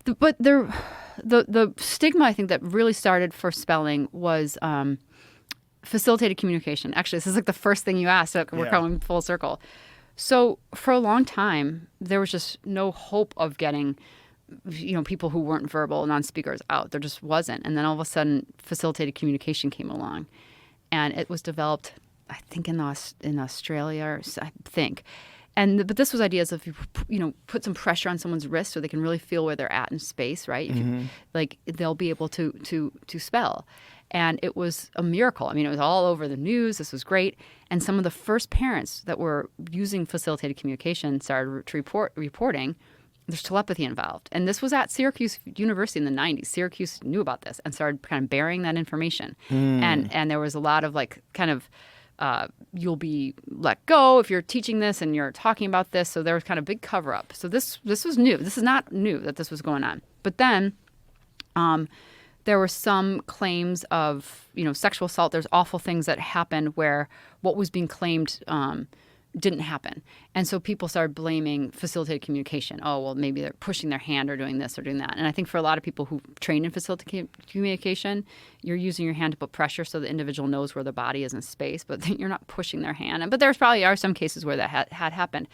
But the stigma I think that really started for spelling was facilitated communication. Actually, this is like the first thing you asked. So we're Yeah. coming full circle. So for a long time, there was just no hope of getting, people who weren't verbal non-speakers out. There just wasn't. And then all of a sudden, facilitated communication came along, and it was developed, I think, in Australia, I think. But this was ideas of, put some pressure on someone's wrist so they can really feel where they're at in space, right? If you, like they'll be able to spell. And it was a miracle. I mean, it was all over the news. This was great. And some of the first parents that were using facilitated communication started to reporting there's telepathy involved. And this was at Syracuse University in the 90s. Syracuse knew about this and started kind of burying that information. And there was a lot of you'll be let go if you're teaching this and you're talking about this. So there was kind of big cover up. So this was new. This is not new that this was going on. But then there were some claims of, sexual assault. There's awful things that happened where what was being claimed didn't happen. And so people started blaming facilitated communication. Oh, well, maybe they're pushing their hand or doing this or doing that. And I think for a lot of people who train in facilitated communication, you're using your hand to put pressure so the individual knows where their body is in space, but you're not pushing their hand. But there's probably are some cases where that had happened.